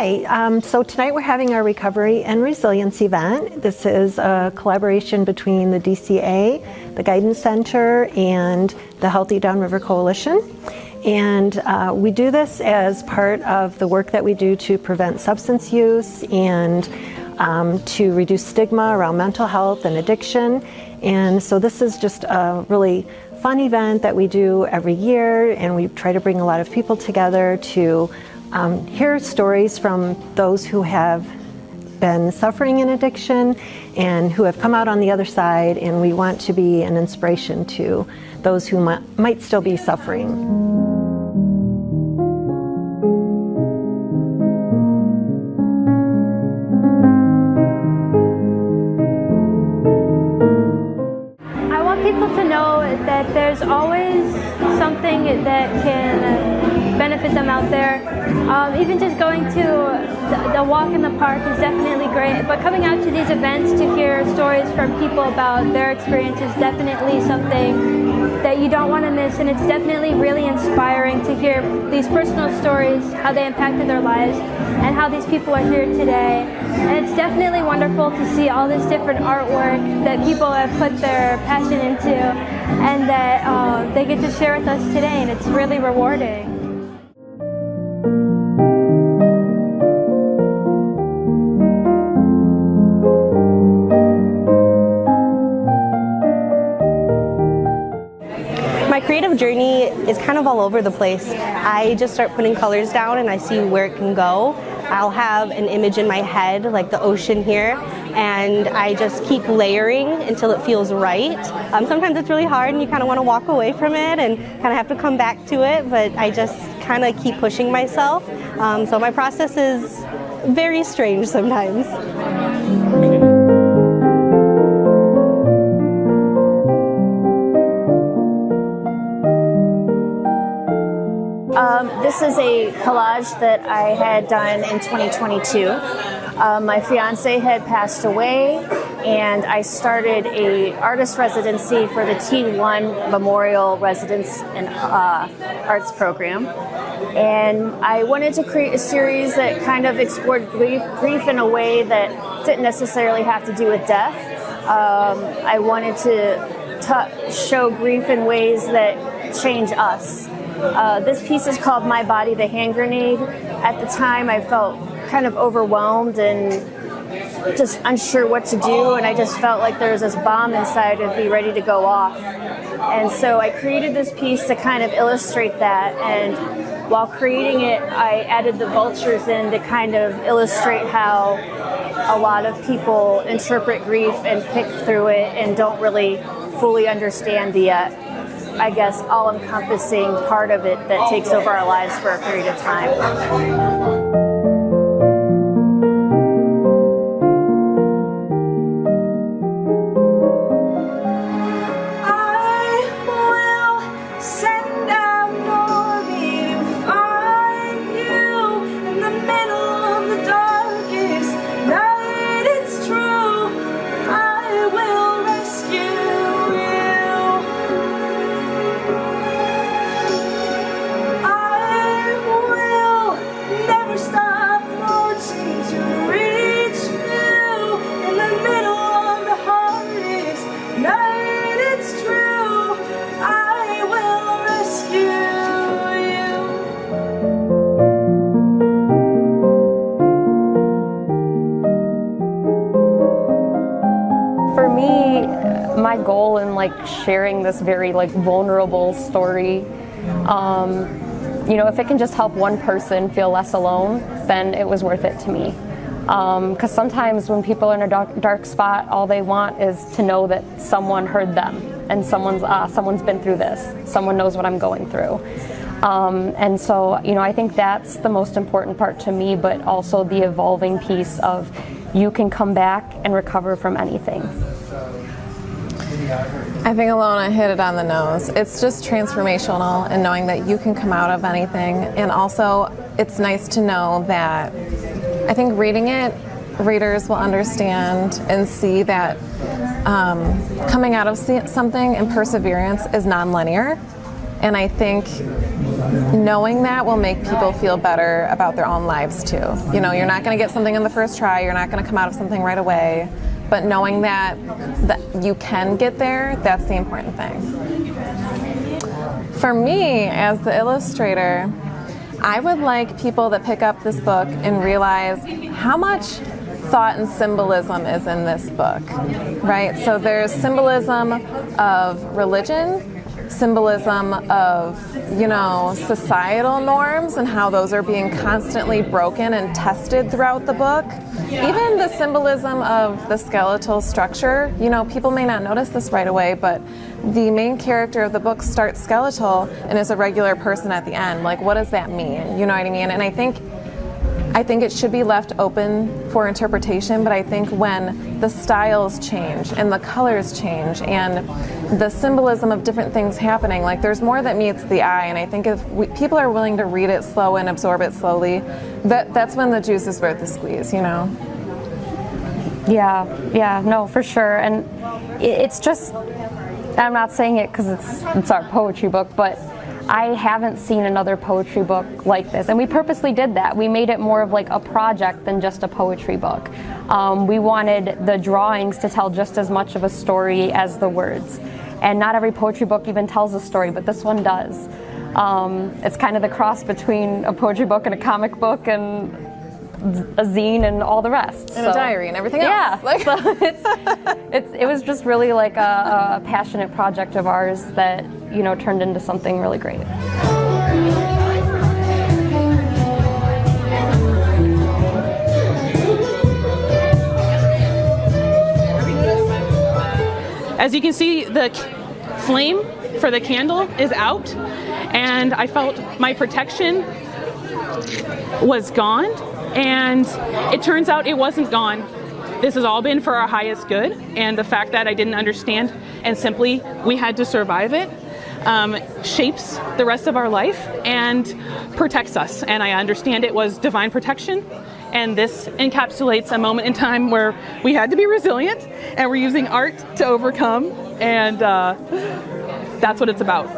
Hi, so tonight we're having our Recovery and Resilience event. This is a collaboration between the DCA, the Guidance Center, and the Healthy Downriver Coalition. And we do this as part of the work that we do to prevent substance use and to reduce stigma around mental health and addiction. And so this is just a really fun event that we do every year, and we try to bring a lot of people together to hear stories from those who have been suffering in addiction and who have come out on the other side, and we want to be an inspiration to those who might still be suffering. I want people to know that there's always something that can benefit them out there. Even just going to the walk in the park is definitely great, but coming out to these events to hear stories from people about their experience is definitely something that you don't want to miss, and it's definitely really inspiring to hear these personal stories, how they impacted their lives, and how these people are here today. And it's definitely wonderful to see all this different artwork that people have put their passion into, and that they get to share with us today, and it's really rewarding. My creative journey is kind of all over the place. I just start putting colors down and I see where it can go. I'll have an image in my head, like the ocean here, and I just keep layering until it feels right. Sometimes it's really hard and you kind of want to walk away from it and kind of have to come back to it, but I just kind of keep pushing myself. So my process is very strange sometimes. This is a collage that I had done in 2022. My fiance had passed away, and I started a artist residency for the T1 Memorial Residence and Arts Program. And I wanted to create a series that kind of explored grief in a way that didn't necessarily have to do with death. I wanted to show grief in ways that change us. This piece is called My Body, the Hand Grenade. At the time, I felt kind of overwhelmed and just unsure what to do, and I just felt like there was this bomb inside of me ready to go off. And so I created this piece to kind of illustrate that, and while creating it, I added the vultures in to kind of illustrate how a lot of people interpret grief and pick through it and don't really fully understand the I guess, all-encompassing part of it that takes over our lives for a period of time. My goal in sharing this very vulnerable story, if it can just help one person feel less alone, then it was worth it to me. Because sometimes when people are in a dark spot, all they want is to know that someone heard them and someone's been through this. Someone knows what I'm going through. And so, I think that's the most important part to me, but also the evolving piece of you can come back and recover from anything. I think Alona hit it on the nose. It's just transformational, and knowing that you can come out of anything. And also, it's nice to know that I think reading it, readers will understand and see that coming out of something and perseverance is non-linear. And I think knowing that will make people feel better about their own lives too. You know, you're not going to get something on the first try, you're not going to come out of something right away, but knowing that you can get there, that's the important thing. For me, as the illustrator, I would like people that pick up this book and realize how much thought and symbolism is in this book, right? So there's symbolism of religion, symbolism of, you know, societal norms and how those are being constantly broken and tested throughout the book. Even the symbolism of the skeletal structure, you know, people may not notice this right away, but the main character of the book starts skeletal and is a regular person at the end. Like, what does that mean? You know what I mean? And I think it should be left open for interpretation, but I think when the styles change and the colors change and the symbolism of different things happening, like there's more that meets the eye, and I think if people are willing to read it slow and absorb it slowly, that's when the juice is worth the squeeze, you know? Yeah, no, for sure. And it's just, I'm not saying it because it's our poetry book, but I haven't seen another poetry book like this, and we purposely did that. We made it more of like a project than just a poetry book. We wanted the drawings to tell just as much of a story as the words, and not every poetry book even tells a story, but this one does. It's kind of the cross between a poetry book and a comic book and a zine and all the rest. And a diary and everything else. Yeah, so it was just really like a passionate project of ours that, you know, turned into something really great. As you can see, the flame for the candle is out, and I felt my protection was gone, and it turns out it wasn't gone. This has all been for our highest good, and the fact that I didn't understand and simply we had to survive it shapes the rest of our life and protects us. And I understand it was divine protection, and this encapsulates a moment in time where we had to be resilient, and we're using art to overcome, and that's what it's about.